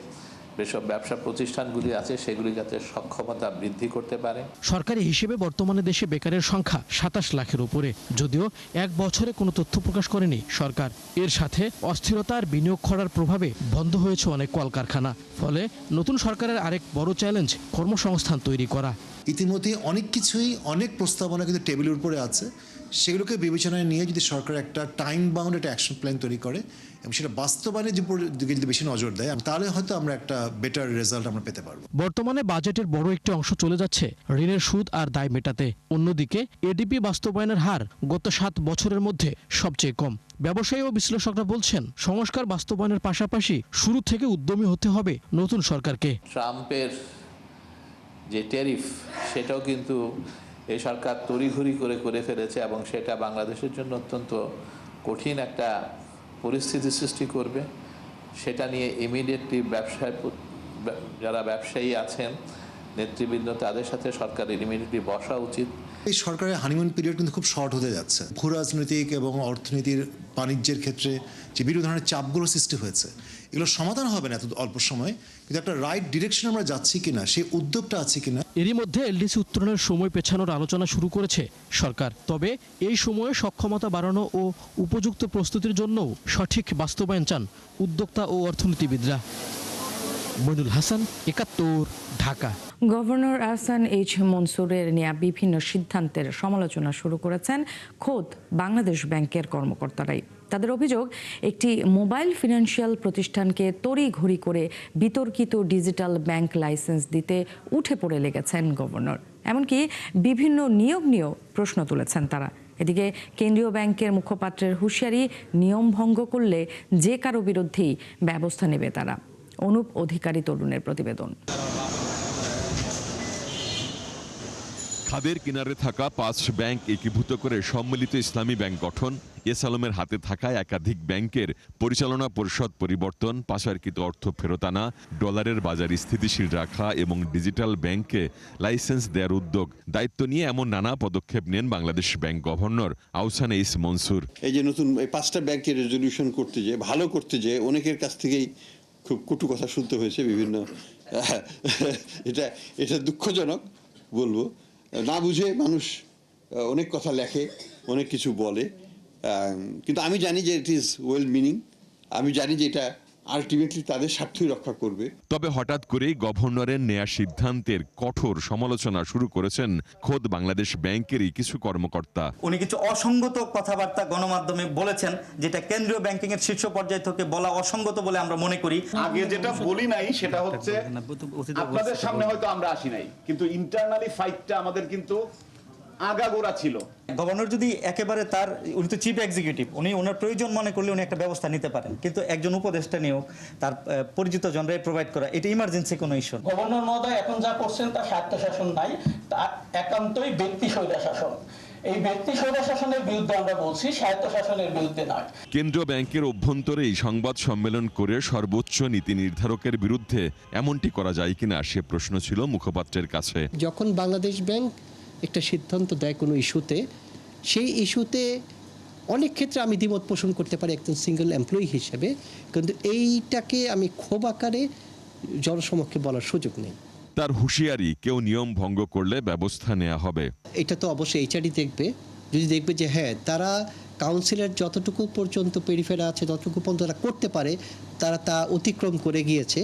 Speaker 23: যেসব ব্যবসা প্রতিষ্ঠানগুলি আছে, সেগুলি যাতে সক্ষমতা বৃদ্ধি করতে পারে।
Speaker 20: সরকারি হিসেবে বর্তমানে দেশে বেকারের সংখ্যা 27 লাখের উপরে, যদিও 1 বছরে কোনো তথ্য প্রকাশ করেনি সরকার। এর সাথে অস্থিরতা আর বিনিয়োগ খরার প্রভাবে বন্ধ হয়েছে অনেক কলকারখানা। ফলে নতুন সরকারের আরেক বড় চ্যালেঞ্জ কর্মসংস্থান তৈরি করা।
Speaker 22: ইতিমধ্যে অনেক কিছুই, অনেক প্রস্তাবনা কিন্তু টেবিলের উপরে আছে। সেগুলোকে বিবেচনায় নিয়ে যদি সরকার একটা টাইম বাউন্ড একটা অ্যাকশন প্ল্যান তৈরি করে এবং সেটা বাস্তবায়নের দিকে যদি বেশি নজর দেয়, তাহলে হয়তো আমরা একটা বেটার রেজাল্ট আমরা পেতে পারবো।
Speaker 20: বর্তমানে বাজেটের বড় একটি অংশ চলে যাচ্ছে ঋণের সুদ আর দায় মেটাতে। অন্যদিকে এডিপি বাস্তবায়নের হার গত 7 বছরের মধ্যে সবচেয়ে কম। ব্যবসায়ী ও বিশ্লেষকরা বলছেন সংস্কার বাস্তবায়নের পাশাপাশি শুরু থেকে উদ্যমী হতে হবে নতুন সরকারকে।
Speaker 23: ট্রাম্পের যে ট্যারিফ, সেটাও কিন্তু এই সরকার তড়িঘড়ি করে ফেলেছে, এবং সেটা বাংলাদেশের জন্য অত্যন্ত কঠিন একটা পরিস্থিতি সৃষ্টি করবে। সেটা নিয়ে ইমিডিয়েটলি যারা ব্যবসায়ী আছেন, নেতৃবৃন্দ, তাদের সাথে সরকারের ইমিডিয়েটলি বসা উচিত।
Speaker 22: এই সরকারের হানিমুন পিরিয়ড কিন্তু খুব শর্ট হতে যাচ্ছে। ভূ রাজনৈতিক এবং অর্থনীতির, বাণিজ্যের ক্ষেত্রে যে বিভিন্ন ধরনের চাপগুলো সৃষ্টি হয়েছে, এগুলো সমাধান হবে না এত অল্প সময়, কিন্তু একটা রাইট ডিরেকশন আমরা যাচ্ছি কিনা, সেই উদ্যোগটা আছে কিনা।
Speaker 20: এরই মধ্যে এলডিসি উত্তরণের সময় পেছানোর আলোচনা শুরু করেছে সরকার। তবে এই সময়ে সক্ষমতা বাড়ানো ও উপযুক্ত প্রস্তুতির জন্যও সঠিক বাস্তবায়ন চান উদ্যোক্তা ও অর্থনীতিবিদরা। মইনুল হাসান, 71, ঢাকা।
Speaker 1: গভর্নর আহসান এইচ মনসুরের নেয়া বিভিন্ন সিদ্ধান্তের সমালোচনা শুরু করেছেন খোদ বাংলাদেশ ব্যাংকের কর্মকর্তারাই। তাদের অভিযোগ, একটি মোবাইল ফিনান্সিয়াল প্রতিষ্ঠানকে তড়িঘড়ি করে বিতর্কিত ডিজিটাল ব্যাংক লাইসেন্স দিতে উঠে পড়ে লেগেছেন গভর্নর। এমনকি বিভিন্ন নিয়োগ নিয়েও প্রশ্ন তুলেছেন তারা। এদিকে কেন্দ্রীয় ব্যাংকের মুখপাত্রের হুঁশিয়ারি, নিয়ম ভঙ্গ করলে যে কারো বিরুদ্ধেই ব্যবস্থা নেবে তারা। অনুপ অধিকারী তরুণের প্রতিবেদন।
Speaker 3: খাদের কিনারে থাকা 5 ব্যাংক একীভূত করে সম্মিলিত ইসলামী ব্যাংক গঠন, এস আলমের হাতে থাকা একাধিক ব্যাংকের পরিচালনা পরিষদ পরিবর্তন, পাচারকৃত অর্থ ফেরত আনা, ডলারের বাজার স্থিতিশীল রাখা এবং ডিজিটাল ব্যাংকে লাইসেন্স দেওয়ার উদ্যোগ, দায়িত্ব নিয়ে এমন নানা পদক্ষেপ নেন বাংলাদেশ ব্যাংক গভর্নর আহসান এইস মনসুর।
Speaker 5: এই যে নতুন 5টা ব্যাংকের রেজলিউশন করতে যে ভালো করতে যে অনেকের কাছ থেকেই খুব কটু কথা শুনতে হয়েছে বিভিন্ন, এটা দুঃখজনক বলবো। না বুঝে মানুষ অনেক কথা লেখে, অনেক কিছু বলে, কিন্তু আমি জানি যে ইট ইজ ওয়েল মিনিং। আমি জানি যে এটা আলটিমেটলি তাদের স্বার্থই রক্ষা করবে।
Speaker 3: তবে হঠাৎ করেই গভর্নরের নেয়া সিদ্ধান্তের কঠোর সমালোচনা শুরু করেছেন খোদ বাংলাদেশ ব্যাংকেরই কিছু কর্মকর্তা।
Speaker 6: উনি কিছু অসঙ্গত কথাবার্তা গণমাধ্যমে বলেছেন, যেটা কেন্দ্রীয় ব্যাংকিং এর শীর্ষ পর্যায় থেকে বলা অসঙ্গত বলে আমরা মনে করি।
Speaker 24: আগে যেটা বলি নাই সেটা হচ্ছে আপনাদের সামনে হয়তো আমরা আসি নাই, কিন্তু ইন্টারনালি ফাইটটা আমাদের কিন্তু আগাগোড়া ছিল।
Speaker 6: গভর্নর যদি একেবারে উনি তো চিফ এক্সিকিউটিভ, উনি ওনার প্রয়োজন মনে করলে উনি একটা ব্যবস্থা নিতে পারেন, কিন্তু একজন উপদেষ্টা নিয়োগ, তার পরিচিত জনরাই প্রোভাইড করা, এটা ইমার্জেন্সি কোনো ইস্যু।
Speaker 25: গভর্নর মহোদয় এখন যা করছেন তা স্বায়ত্তশাসন নাই, তা একান্তই ব্যক্তি স্বৈরশাসন। এই ব্যক্তি স্বৈরশাসনের বিরুদ্ধে আমরা বলছি, স্বায়ত্তশাসনের বিরুদ্ধে নয়।
Speaker 3: কেন্দ্রীয় ব্যাংকের অভ্যন্তরেই সংবাদ সম্মেলন করে সর্বোচ্চ নীতি নির্ধারকের বিরুদ্ধে এমনটি করা যায় কিনা সে প্রশ্ন ছিল মুখপাত্রের কাছে।
Speaker 26: যখন বাংলাদেশ ব্যাংক একটা সিদ্ধান্ত দেয় কোনো ইস্যুতে, সেই ইস্যুতে অনেক ক্ষেত্রে আমি দ্বিমত পোষণ করতে পারি একজন সিঙ্গেল এমপ্লয়ি হিসেবে, কিন্তু এইটাকে আমি ক্ষোভ আকারে জনসমক্ষে বলার সুযোগ নেই।
Speaker 3: তার হুঁশিয়ারি, কেউ নিয়ম ভঙ্গ করলে ব্যবস্থা নেওয়া হবে।
Speaker 26: এটা তো অবশ্যই এইচআরই দেখবে, যদি দেখবে যে হ্যাঁ তারা কাউন্সিলের যতটুকু পর্যন্ত পেরিফেরা আছে ততটুকু পর্যন্ত তারা করতে পারে, তারা তা অতিক্রম করে গিয়েছে,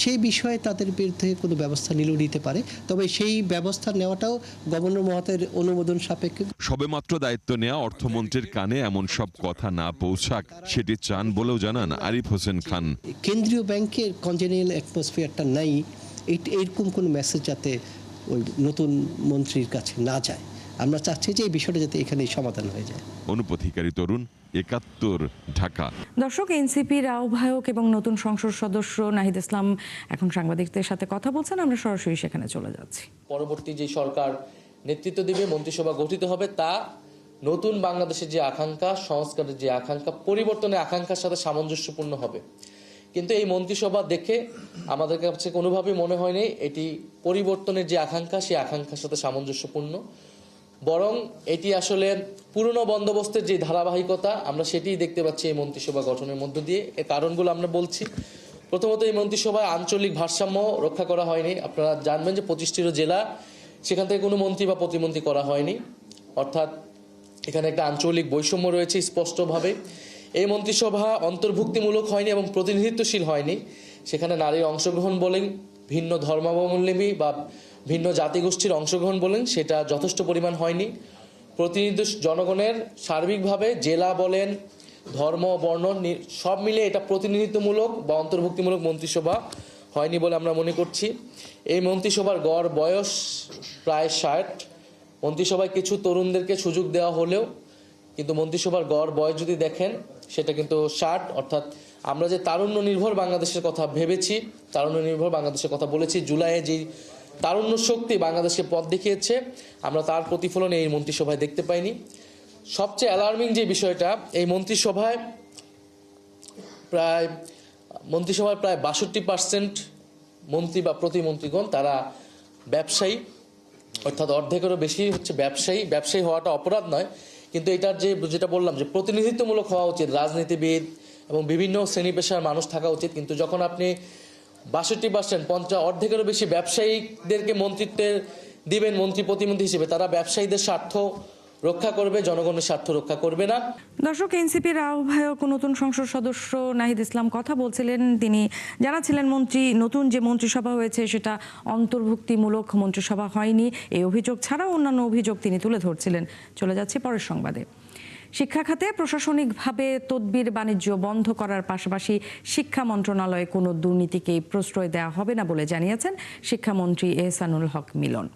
Speaker 26: সেই বিষয়ে তাদের বিরুদ্ধে কোনো ব্যবস্থা নিতে পারে। তবে সেই ব্যবস্থা নেওয়াটাও গভর্নর মহোদয়ের অনুমোদন সাপেক্ষে।
Speaker 3: সবেমাত্র দায়িত্ব নেওয়া অর্থমন্ত্রীর কানে এমন সব কথা না পৌঁছাক সেটি চান বলেও জানান আরিফ হোসেন খান।
Speaker 26: কেন্দ্রীয় ব্যাংকের কনজেনিয়াল অ্যাটমসফিয়ারটা নাই, এরকম কোনো মেসেজ যাতে ওই নতুন মন্ত্রীর কাছে না যায়। আমরা চাচ্ছি যে এই বিষয়টা যাতে এখানেই সমাধান হয়ে যায়।
Speaker 3: অনুপ অধিকারী তরুণ, ৭১, ঢাকা।
Speaker 1: দর্শক, এনসিপির আহ্বায়ক এবং নতুন সংসদ সদস্য নাহিদ ইসলাম এখন সাংবাদিকদের সাথে কথা বলছেন। আমরা সরাসরি সেখানে চলে যাচ্ছি।
Speaker 27: পরবর্তী যে সরকার নেতৃত্ব দেবে, মন্ত্রিসভা গঠিত হবে, তা নতুন বাংলাদেশের যে আকাঙ্ক্ষা, সংস্কারের যে আকাঙ্ক্ষা, পরিবর্তনের আকাঙ্ক্ষার সাথে সামঞ্জস্যপূর্ণ হবে। কিন্তু এই মন্ত্রিসভা দেখে আমাদের কাছে কোনোভাবেই মনে হয়নি এটি পরিবর্তনের যে আকাঙ্ক্ষা, সেই আকাঙ্ক্ষার সাথে সামঞ্জস্যপূর্ণ। বরং এটি আসলে পুরনো বন্দোবস্তের যে ধারাবাহিকতা, আমরা সেটিই দেখতে পাচ্ছি এই মন্ত্রিসভা গঠনের মধ্য দিয়ে। এর কারণগুলো আমরা বলছি। প্রথমত, এই মন্ত্রিসভায় আঞ্চলিক ভারসাম্য রক্ষা করা হয়নি। আপনারা জানবেন যে 25টিরও জেলা, সেখান থেকে কোনো মন্ত্রী বা প্রতিমন্ত্রী করা হয়নি, অর্থাৎ এখানে একটা আঞ্চলিক বৈষম্য রয়েছে স্পষ্টভাবে। এই মন্ত্রিসভা অন্তর্ভুক্তিমূলক হয়নি এবং প্রতিনিধিত্বশীল হয়নি। সেখানে নারীর অংশগ্রহণ বলেন, ভিন্ন ধর্মাবলম্বী বা ভিন্ন জাতিগোষ্ঠীর অংশগ্রহণ বলেন, সেটা যথেষ্ট পরিমাণ হয়নি। প্রতিনিধি জনগণের সার্বিকভাবে জেলা বলেন, ধর্ম, বর্ণ সব মিলে এটা প্রতিনিধিত্বমূলক বা অন্তর্ভুক্তিমূলক মন্ত্রিসভা হয়নি বলে আমরা মনে করছি। এই মন্ত্রিসভার গড় বয়স প্রায় 60। মন্ত্রিসভায় কিছু তরুণদেরকে সুযোগ দেওয়া হলেও কিন্তু মন্ত্রিসভার গড় বয়স যদি দেখেন সেটা কিন্তু 60, অর্থাৎ আমরা যে তারুণ্য নির্ভর বাংলাদেশের কথা ভেবেছি, তারুণ্য নির্ভর বাংলাদেশের কথা বলেছি, জুলাইয়ে যে তারুণ্য শক্তি বাংলাদেশকে পথ দেখিয়েছে, আমরা তার প্রতিফলন এই মন্ত্রিসভায় দেখতে পাইনি। সবচেয়ে অ্যালার্মিং যে বিষয়টা, এই মন্ত্রিসভায় প্রায় 62% মন্ত্রী বা প্রতিমন্ত্রীগণ তারা ব্যবসায়ী, অর্থাৎ অর্ধেকেরও বেশি হচ্ছে ব্যবসায়ী। ব্যবসায়ী হওয়াটা অপরাধ নয়, কিন্তু এটার যেটা বললাম যে প্রতিনিধিত্বমূলক হওয়া উচিত, রাজনীতিবিদ এবং বিভিন্ন শ্রেণী পেশার মানুষ থাকা উচিত। কিন্তু যখন আপনি 62% অর্ধেকেরও বেশি ব্যবসায়ীদেরকে মন্ত্রিত্বের দিবেন মন্ত্রী প্রতিমন্ত্রী হিসেবে, তারা ব্যবসায়ীদের স্বার্থ রক্ষা করবে, জনগণের স্বার্থ রক্ষা করবে না।
Speaker 1: দর্শক, এনসিপির আহ্বায়ক নতুন সংসদ সদস্য নাহিদ ইসলাম কথা বলছিলেন। তিনি জানাচ্ছিলেন নতুন যে মন্ত্রিসভা হয়েছে সেটা অন্তর্ভুক্তিমূলক মন্ত্রিসভা হয়নি। এই অভিযোগ ছাড়াও অন্যান্য অভিযোগ তিনি তুলে ধরছিলেন। চলে যাচ্ছে পরের সংবাদে। শিক্ষা খাতে প্রশাসনিকভাবে তদবির বাণিজ্য বন্ধ করার পাশাপাশি শিক্ষা মন্ত্রণালয়ে কোনো দুর্নীতিকে প্রশ্রয় দেওয়া হবে না বলে জানিয়েছেন শিক্ষামন্ত্রী এহসানুল হক মিলন।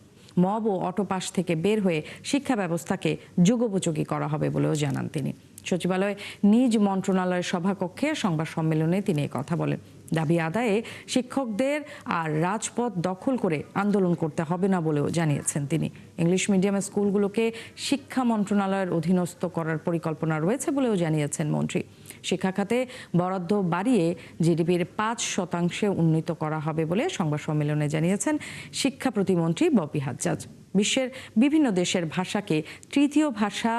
Speaker 1: মব ও অটোপাস থেকে বের হয়ে শিক্ষা ব্যবস্থাকে যুগোপযোগী করা হবে বলেও জানান তিনি। সচিবালয়ে নিজ মন্ত্রণালয়ের সভাকক্ষে সংবাদ সম্মেলনে তিনি কথা বলেন। দাবি আদায়ে শিক্ষকদের আর রাজপথ দখল করে আন্দোলন করতে হবে না বলেও জানিয়েছেন তিনি। ইংলিশ মিডিয়ামের স্কুলগুলোকে শিক্ষা মন্ত্রণালয়ের অধীনস্থ করার পরিকল্পনা রয়েছে বলেও জানিয়েছেন মন্ত্রী। শিক্ষা খাতে বরাদ্দ বাড়িয়ে জিডিপির 5% উন্নীত করা হবে বলে সংবাদ সম্মেলনে জানিয়েছেন শিক্ষা প্রতিমন্ত্রী ববি হাজ্জাজ। বিশ্বের বিভিন্ন দেশের ভাষাকে তৃতীয় ভাষা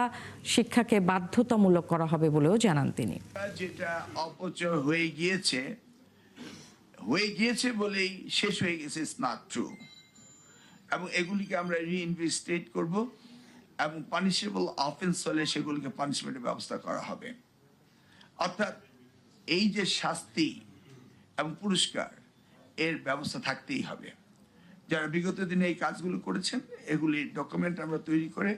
Speaker 1: শিক্ষাকে বাধ্যতামূলক করা হবে বলেও জানান তিনি।
Speaker 18: যেটা অপচয় হয়ে গিয়েছে বলেই শেষ হয়ে গেছে, ইটস নট ট্রু। এবং এগুলিকে আমরা রিইনভেস্টেট করব এবং পানিশেবল অফেন্স হলে সেগুলিকে পানিশমেন্টের ব্যবস্থা করা হবে। অর্থাৎ এই যে শাস্তি এবং পুরস্কার, এর ব্যবস্থা থাকতেই হবে। যারা বিগত দিনে এই কাজগুলো করেছেন, এগুলির ডকুমেন্ট আমরা তৈরি করে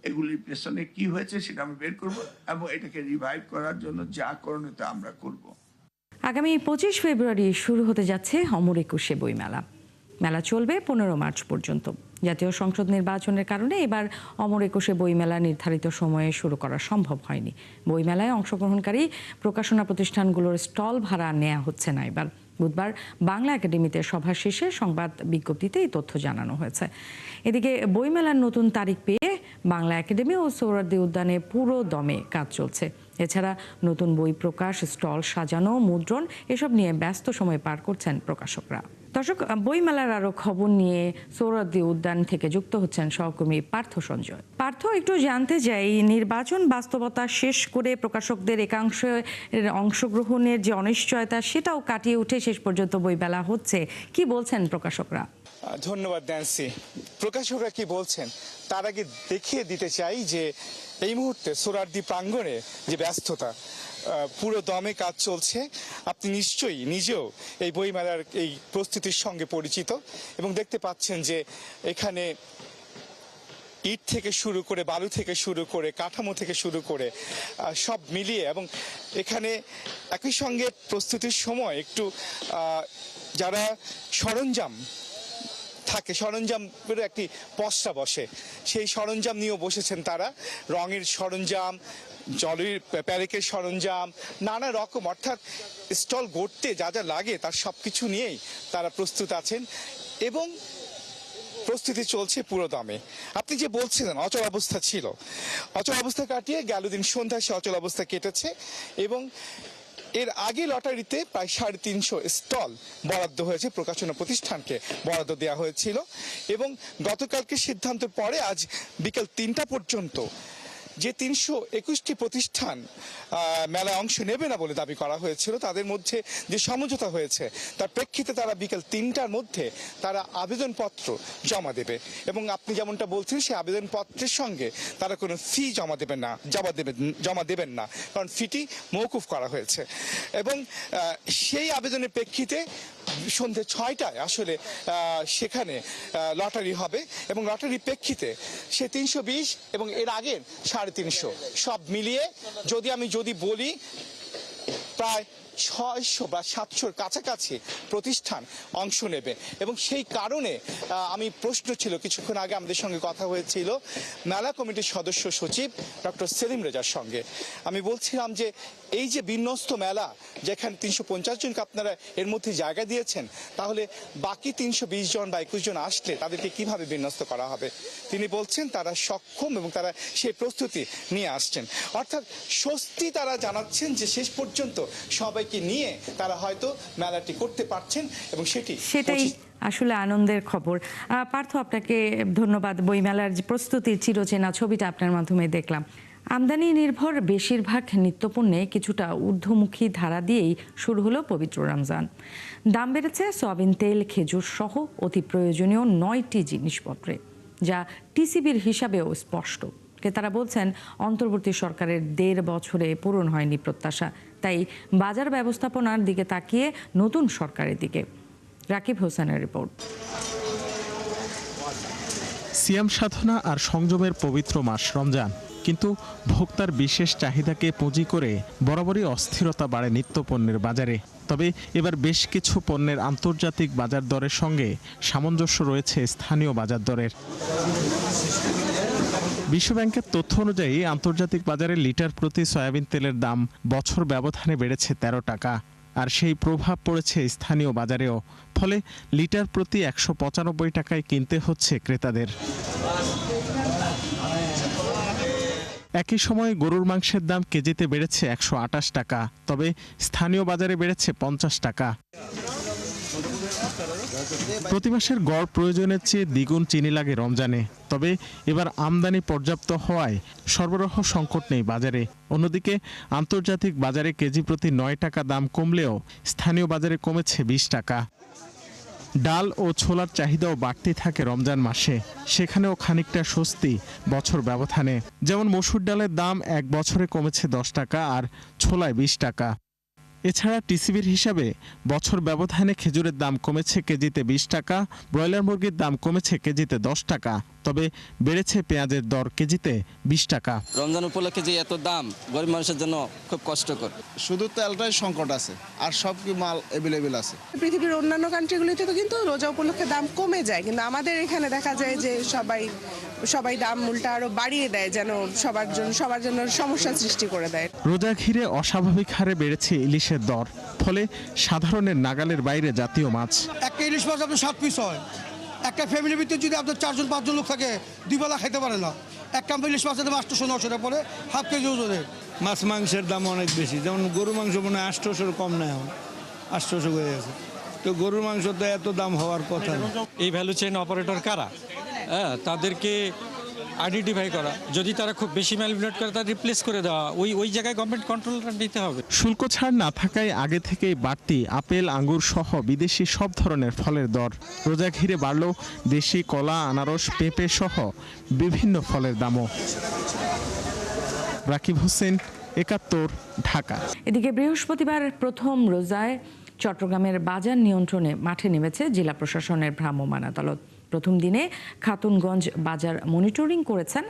Speaker 18: এগুলির পেছনে কি হয়েছে সেটা আমরা বের করব এবং এটাকে রিভাইভ করার জন্য যা করণীয় তা আমরা করব।
Speaker 1: আগামী 25 ফেব্রুয়ারি শুরু হতে যাচ্ছে অমর একুশে বইমেলা। মেলা চলবে 15 মার্চ পর্যন্ত। জাতীয় সংসদ নির্বাচনের কারণে এবার অমর একুশে বইমেলা নির্ধারিত সময়ে শুরু করা সম্ভব হয়নি। বইমেলায় অংশগ্রহণকারী প্রকাশনা প্রতিষ্ঠানগুলোর স্টল ভাড়া নেওয়া হচ্ছে না এবার। বুধবার বাংলা একাডেমিতে সভা শেষে সংবাদ বিজ্ঞপ্তিতে এই তথ্য জানানো হয়েছে। এদিকে বইমেলার নতুন তারিখ পেয়ে বাংলা একাডেমি ও সোহরাওয়ার্দী উদ্যানে পুরো দমে কাজ চলছে। এছাড়া নতুন বই প্রকাশ, স্টল সাজানো, মুদ্রণ এসব নিয়ে ব্যস্ত সময় পার করছেন প্রকাশকরা। দর্শক, বইমেলার আরো খবর নিয়ে সোহরাওয়ার্দী উদ্যান থেকে যুক্ত হচ্ছেন সহকর্মী পার্থ সঞ্জয়। পার্থ, একটু জানতে চাই, নির্বাচন বাস্তবতা শেষ করে প্রকাশকদের একাংশের অংশগ্রহণের যে অনিশ্চয়তা, সেটাও কাটিয়ে উঠে শেষ পর্যন্ত বইমেলা হচ্ছে, কি বলছেন প্রকাশকরা?
Speaker 2: ধন্যবাদ ন্যান্সি। প্রকাশকরা কি বলছেন তার আগে দেখিয়ে দিতে চাই যে এই মুহূর্তে সোহরাওয়ার্দী প্রাঙ্গণে যে ব্যস্ততা, পুরো দমে কাজ চলছে। আপনি নিশ্চয়ই নিজেও এই বইমেলার এই প্রস্তুতির সঙ্গে পরিচিত এবং দেখতে পাচ্ছেন যে এখানে ইট থেকে শুরু করে, বালু থেকে শুরু করে, কাঠামো থেকে শুরু করে সব মিলিয়ে, এবং এখানে একই সঙ্গে প্রস্তুতির সময় একটু যারা সরঞ্জাম থাকে, সরঞ্জামের একটি পসরা বসে, সেই সরঞ্জাম নিয়েও বসেছেন তারা। রঙের সরঞ্জাম, জলের প্যারেকের সরঞ্জাম, নানা রকম, অর্থাৎ স্টল গড়তে যা যা লাগে তার সব কিছু নিয়েই তারা প্রস্তুত আছেন এবং প্রস্তুতি চলছে পুরো দমে। আপনি যে বলছিলেন অচল অবস্থা ছিল, অচল অবস্থা কাটিয়ে গেল দিন সন্ধ্যায় সে অচল অবস্থা কেটেছে এবং এর আগে লটারিতে প্রায় 350 স্টল বরাদ্দ হয়েছে, প্রকাশনা প্রতিষ্ঠানকে বরাদ্দ দেওয়া হয়েছিল এবং গতকালকে সিদ্ধান্তের পরে আজ বিকেল 3টা পর্যন্ত যে 321টি প্রতিষ্ঠান মেলায় অংশ নেবে না বলে দাবি করা হয়েছিল, তাদের মধ্যে যে সমঝোতা হয়েছে তার প্রেক্ষিতে তারা বিকেল 3টার মধ্যে তারা আবেদনপত্র জমা দেবে এবং আপনি যেমনটা বলছেন সেই আবেদনপত্রের সঙ্গে তারা কোনো ফি জমা দেবেন না, কারণ ফিটি মওকুফ করা হয়েছে এবং সেই আবেদনের প্রেক্ষিতে সন্ধ্যে 6টায় আসলে সেখানে লটারি হবে এবং লটারির প্রেক্ষিতে সে 320 এবং এর আগের 350 সব মিলিয়ে যদি বলি প্রায় 600 বা 700-র কাছাকাছি প্রতিষ্ঠান অংশ নেবে এবং সেই কারণে আমি প্রশ্ন ছিল কিছুক্ষণ আগে আমাদের সঙ্গে কথা হয়েছিল মেলা কমিটির সদস্য সচিব ডক্টর সেলিম রেজার সঙ্গে। আমি বলছিলাম যে এই যে বিন্যস্ত মেলা, যেখানে 350 জনকে আপনারা এর মধ্যে জায়গা দিয়েছেন, তাহলে বাকি 320 জন বা 21 জন আসলে তাদেরকে কিভাবে বিন্যস্ত করা হবে? তিনি বলছেন তারা সক্ষম এবং তারা সেই প্রস্তুতি নিয়ে আসছেন, অর্থাৎ স্বস্তি তারা জানাচ্ছেন যে শেষ পর্যন্ত সবাইকে নিয়ে তারা হয়তো মেলাটি করতে পারছেন এবং সেটাই
Speaker 1: আসলে আনন্দের খবর। পার্থ, আপনাকে ধন্যবাদ। বইমেলার প্রস্তুতির চিরচেনা ছবিটা আপনার মাধ্যমে দেখলাম। আমদানি নির্ভর বেশিরভাগ নিত্যপণ্যে কিছুটা ঊর্ধ্বমুখী ধারা দিয়েই শুরু হলো পবিত্র রমজান। দাম বেড়েছে সয়াবিন তেল, খেজুর সহ অতি প্রয়োজনীয় 9টি জিনিসপত্রে, যা টিসিবির হিসাবেও স্পষ্ট। ক্রেতারা বলছেন অন্তর্বর্তী সরকারের 1.5 বছরে পূরণ হয়নি প্রত্যাশা, তাই বাজার ব্যবস্থাপনার দিকে তাকিয়ে নতুন সরকারের দিকে। রাকিব হোসেনের রিপোর্ট।
Speaker 4: সিয়াম সাধনা আর সংযমের পবিত্র মাস রমজান, কিন্তু ভোক্তার বিশেষ চাহিদাকে পুঁজি করে বরাবরই অস্থিরতা বাড়ে নিত্যপণ্যের বাজারে। তবে এবার বেশ কিছু পণ্যের আন্তর্জাতিক বাজার দরের সঙ্গে সামঞ্জস্য রয়েছে স্থানীয় বাজার দরের। বিশ্বব্যাংকের তথ্য অনুযায়ী আন্তর্জাতিক বাজারে লিটার প্রতি সয়াবিন তেলের দাম বছর ব্যবধানে বেড়েছে 13 টাকা, আর সেই প্রভাব পড়েছে স্থানীয় বাজারেও। ফলে লিটার প্রতি 195 টাকায় কিনতে হচ্ছে ক্রেতাদের। একই সময়ে গরুর মাংসের দাম কেজিতে বেড়েছে 128 টাকা, তবে স্থানীয় বাজারে বেড়েছে 50 টাকা। প্রতি মাসের গড় প্রয়োজনের চেয়ে দ্বিগুণ চিনি লাগে রমজানে, তবে এবার আমদানি পর্যাপ্ত হওয়ায় সরবরাহ সংকট নেই বাজারে। অন্যদিকে আন্তর্জাতিক বাজারে কেজি প্রতি 9 টাকা দাম কমলেও স্থানীয় বাজারে কমেছে 20 টাকা। ডাল ও ছোলার চাহিদাও বাড়তে থাকে রমজান মাসে, সেখানেও খানিকটা স্বস্তি বছর ব্যবধানে। যেমন মসুর ডালের দাম এক বছরে কমেছে 10 টাকা আর ছোলায় 20 টাকা। এছাড়া টিসিবির হিসাবে বছর ব্যবধানে খেজুরের দাম কমেছে কেজিতে 20 টাকা, ব্রয়লার মুরগির দাম কমেছে কেজিতে 10 টাকা, তবে বেড়েছে পেঁয়াজের দর কেজিতে 20 টাকা।
Speaker 7: রমজান উপলক্ষে যে এত দাম গরিব মানুষের জন্য খুব কষ্টকর।
Speaker 8: শুধু তেলটাই সংকট আছে, আর সব কি মাল অ্যাভেলেবেল আছে।
Speaker 9: পৃথিবীর অন্যান্য কান্ট্রিগুলিতে তো কিন্তু রোজা উপলক্ষে দাম কমে যায়, কিন্তু আমাদের এখানে দেখা যায় যে সবাই দাম উল্টা আরো বাড়িয়ে দেয়, যেন সবার জন্য সমস্যা সৃষ্টি করে দেয়।
Speaker 4: রোজা ঘিরে অস্বাভাবিক হারে বেড়েছে ইলিশের দর, ফলে সাধারণের নাগালের বাইরে জাতীয় মাছ।
Speaker 10: একটা ইলিশ মাছ আপনার 7 পিস হয়। একটা ফ্যামিলির ভিতরে যদি আপনার 4-5 লোক থাকে, 2 বেলা খাইতে পারে না। এক কাম্প ইলিশ মাছের দাম 800-900 টাকা পরে, হাফ কেজি ওজনের।
Speaker 8: মাছ মাংসের দাম অনেক বেশি, যেমন গরু মাংস মনে হয় 800 কম নেয়, এখন 800 হয়ে গেছে। তো গরুর মাংস তো এত দাম হওয়ার কথা না।
Speaker 11: এই ভ্যালু চেইন অপারেটর কারা? তাদেরকে আইডেন্টিফাই করা, যদি তারা খুব বেশি ম্যানিপুলেট করে তাদের রিপ্লেস করে দেওয়া, ওই জায়গায় গভর্নমেন্ট কন্ট্রোলটা নিতে হবে।
Speaker 4: শুল্ক ছাড় না থাকায় আগে থেকেই বাড়তি আপেল, আঙ্গুর সহ বিদেশি সব ধরনের ফলের দর। রোজা ঘিরে বাড়ল দেশি কলা, আনারস, পেঁপে সহ বিভিন্ন ফলের দামও। রাকিব হোসেন, 71, ঢাকা।
Speaker 1: এদিকে বৃহস্পতিবার প্রথম রোজায় চট্টগ্রামের বাজার নিয়ন্ত্রণে মাঠে নেমেছে জেলা প্রশাসনের ভ্রাম্যমাণ আদালত। প্রথম দিনে খাতুনগঞ্জ বাজার মনিটরিং করেছেন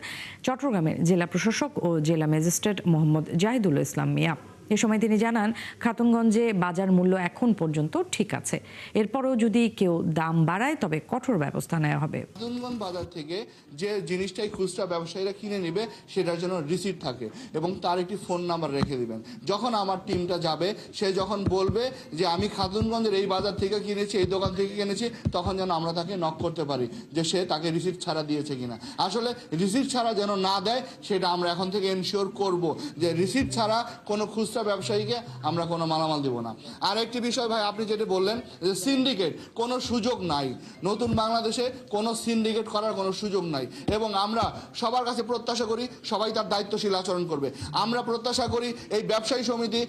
Speaker 1: চট্টগ্রামের জেলা প্রশাসক ও জেলা ম্যাজিস্ট্রেট মোহাম্মদ জাহিদুল ইসলাম মিয়া। এ সময় তিনি জানান, খাতুনগঞ্জে বাজার মূল্য এখন পর্যন্ত ঠিক আছে, এরপরও যদি কেউ দাম বাড়ায় তবে কঠোর ব্যবস্থা নেওয়া হবে।
Speaker 12: খাতুনগঞ্জ বাজার থেকে যে জিনিসটাই খুচরা ব্যবসায়ীরা কিনে নেবে সেটার জন্য রিসিপ্ট থাকে এবং তার একটি ফোন নাম্বার রেখে দিবেন। যখন আমার টিমটা যাবে, সে যখন বলবে যে আমি খাতুনগঞ্জের এই বাজার থেকে কিনেছি, এই দোকান থেকে কিনেছি, তখন যেন আমরা তাকে নক করতে পারি যে সে তাকে রিসিপ্ট ছাড়া দিয়েছে কিনা। আসলে রিসিপ্ট ছাড়া যেন না দেয়, সেটা আমরা এখন থেকে এনশিওর করব যে রিসিপ্ট ছাড়া কোনো খুচরা ব্যবসায়ীকে আমরা কোনো মালামাল দেব না। আর একটি বিষয় ভাই, আপনি যেটা বললেন যে সিন্ডিকেট, কোনো সুযোগ নাই নতুন বাংলাদেশে, কোনো সিন্ডিকেট করার কোনো সুযোগ নাই। এবং আমরা সবার কাছে প্রত্যাশা করি সবাই তার দায়িত্বশীল আচরণ করবে। আমরা প্রত্যাশা করি এই ব্যবসায়ী সমিতি,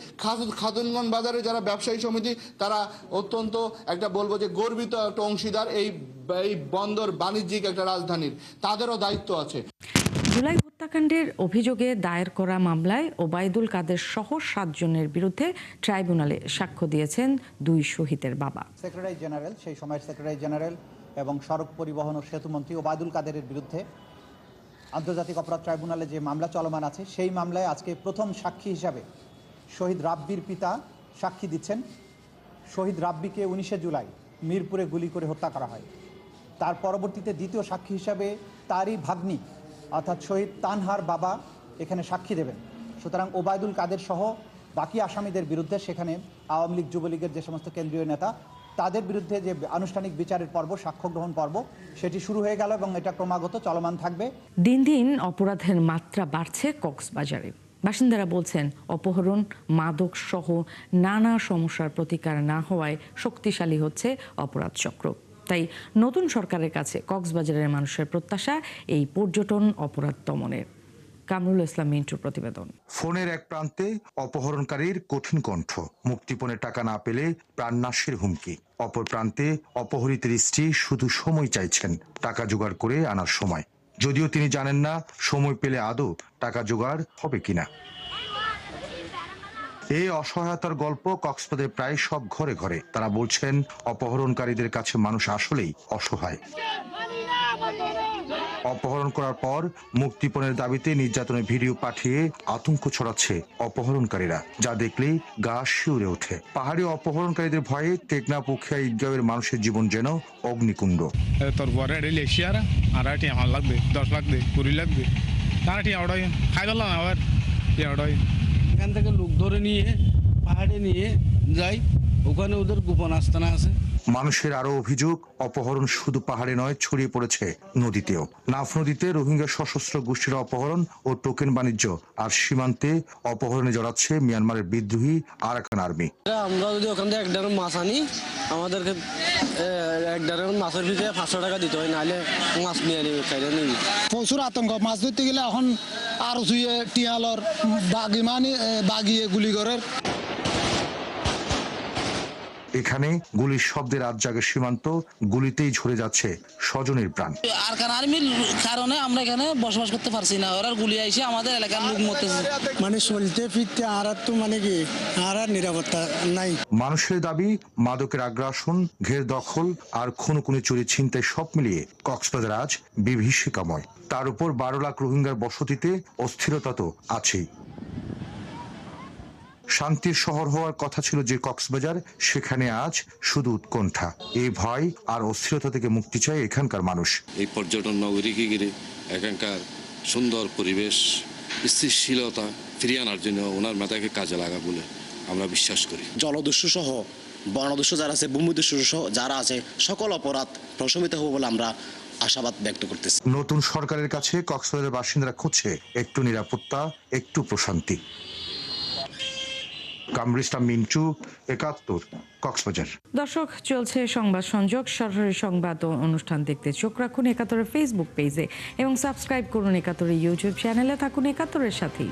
Speaker 12: খাতুনগঞ্জ বাজারে যারা ব্যবসায়ী সমিতি, তারা অত্যন্ত একটা বলবো যে গর্বিত একটা অংশীদার এই বন্দর বাণিজ্যিক একটা রাজধানীর, তাদেরও দায়িত্ব আছে।
Speaker 1: জুলাই হত্যাকাণ্ডের অভিযোগে দায়ের করা মামলায় ওবায়দুল কাদের সহ 7 জনের বিরুদ্ধে ট্রাইব্যুনালে সাক্ষ্য দিয়েছেন 2 শহীদের বাবা।
Speaker 13: সেক্রেটারি জেনারেল, সেই সময়ের সেক্রেটারি জেনারেল এবং সড়ক পরিবহন ও সেতুমন্ত্রী ওবায়দুল কাদেরের বিরুদ্ধে আন্তর্জাতিক অপরাধ ট্রাইব্যুনালে যে মামলা চলমান আছে, সেই মামলায় আজকে প্রথম সাক্ষী হিসাবে শহীদ রাব্বির পিতা সাক্ষী দিচ্ছেন। শহীদ রাব্বিকে 19 জুলাই মিরপুরে গুলি করে হত্যা করা হয়। তার পরবর্তীতে দ্বিতীয় সাক্ষী হিসাবে তারই ভাগ্নি অর্থাৎ শহীদ তানহার বাবা এখানে সাক্ষী দেবেন। সুতরাং ওবায়দুল কাদের সহ বাকি আসামিদের বিরুদ্ধে সেখানে আওয়ামী লীগ, যুবলীগের যে সমস্ত কেন্দ্রীয় নেতা, তাদের বিরুদ্ধে যে আনুষ্ঠানিক বিচারের পর্ব, সাক্ষ্য গ্রহণ পর্ব, সেটি শুরু হয়ে গেল এবং এটা ক্রমাগত চলমান থাকবে।
Speaker 1: দিন দিন অপরাধের মাত্রা বাড়ছে কক্সবাজারে। বাসিন্দারা বলছেন, অপহরণ, মাদক সহ নানা সমস্যার প্রতিকার না হওয়ায় শক্তিশালী হচ্ছে অপরাধ চক্র। তাই নতুন সরকারের কাছে কক্সবাজারের মানুষের প্রত্যাশা এই পর্যটন অপরাধ দমনের। কামরুল ইসলাম মিন্টুর প্রতিবেদন।
Speaker 28: ফোনের এক প্রান্তে অপহরণকারীর কঠিন কণ্ঠ, মুক্তিপণের টাকা না পেলে প্রাণনাশের হুমকি। অপর প্রান্তে অপহরিতের স্ত্রী শুধু সময় চাইছেন, টাকা জোগাড় করে আনার সময়, যদিও তিনি জানেন না সময় পেলে আদৌ টাকা জোগাড় হবে কিনা। এই অসহায়তার গল্প কক্সবাজারের প্রায় সব ঘরে ঘরে। তারা বলছেন, অপহরণকারীদের কাছে মানুষ আসলেই অসহায়। অপহরণ করার পর মুক্তিপণের দাবিতে নির্যাতনের ভিডিও পাঠিয়ে আতঙ্ক ছড়াচ্ছে অপহরণকারীরা, যা দেখলেই গা শিউরে ওঠে। পাহাড়ি অপহরণকারীদের ভয়ে টেকনাফ উখিয়া ঈদগাঁওয়ের মানুষের জীবন যেন অগ্নিকুণ্ড।
Speaker 14: তোর পরে লেশিয়ারা আর আমার লাগবে 10 লাখ দে 20 লাখ দে তারা ঠিক ওটাই খাই দিলাম আবার ওটাই এখান থেকে লোক ধরে নিয়ে পাহাড়ে নিয়ে যাই, ওখানে ওদের গোপন আস্তানা আছে।
Speaker 28: মানুষের আরো অভিযোগ, অপহরণ শুধু পাহাড়ে নয়, ছড়িয়ে পড়েছে নদীতেও। নাফ নদীতে রোহিঙ্গা সশস্ত্র গোষ্ঠীর অপহরণ ও টোকেন বাণিজ্য, আর সীমান্তে অপহরণে জড়াচ্ছে মিয়ানমারের বিদ্রোহী আরাকান আর্মি।
Speaker 15: আমরা যদি ওখান থেকে 1 ড্রাম মাছ আনি, আমাদেরকে 1 ড্রাম মাছের ভিতরে 500 টাকা দিতে হয়, নাহলে মাছ নিয়ে নিবি খাইলে নিবি।
Speaker 10: প্রচুর আতঙ্ক, মাছ ধরতে গেলে এখন আরো শুয়ে টিয়ালর বাগিয়ে গুলিগড়ের।
Speaker 28: এখানে গুলির শব্দে রাত জাগে সীমান্ত, গুলিতেই ঝরে যাচ্ছে স্বজনের প্রাণ।
Speaker 15: আরাকান আর্মির কারণে আমরা এখানে বসবাস করতে পারছি না, ওরা গুলি আইসে আমাদের এলাকার লোক মরতেছে। মানে চলতে ফিরতে আর তো মানে কি আর নিরাপত্তা নাই।
Speaker 28: মানুষের দাবি, মাদকের আগ্রাসন, ঘের দখল আর খুনোখুনি চুরি ছিনতাই সব মিলিয়ে কক্সবাজার আজ বিভীষিকাময়। তার উপর 12 লাখ রোহিঙ্গার বসতিতে অস্থিরতা তো আছেই। শান্তির শহর হওয়ার কথা ছিল যে কক্সবাজার, সেখানে আজ শুধু উৎকণ্ঠা। এই ভয় আর অস্থিরতা থেকে মুক্তি চায় এখানকার মানুষ।
Speaker 16: এই পর্যটন নগরীকে ঘিরে এখানকার সুন্দর পরিবেশ, স্থিতিশীলতা ফিরিয়ে আনার জন্য ওনার মাথাকে কাজে লাগা বলে আমরা বিশ্বাস করি।
Speaker 17: জলদস্যু সহ বনদস্যু যারা আছে, ভূমিদস্যু সহ যারা আছে, সকল অপরাধ প্রশমিত হবে বলে আমরা আশাবাদ ব্যক্ত করতেছি।
Speaker 28: নতুন সরকারের কাছে কক্সবাজারের বাসিন্দারা খুঁজছে একটু নিরাপত্তা, একটু প্রশান্তি। কামরুল মিন্টু, 71, কক্সবাজার।
Speaker 1: দর্শক, চলছে সংবাদ সংযোগ। সরাসরি সংবাদ ও অনুষ্ঠান দেখতে চোখ রাখুন 71-এর ফেসবুক পেজে এবং সাবস্ক্রাইব করুন 71-এর ইউটিউব চ্যানেলে। থাকুন 71-এর সাথেই।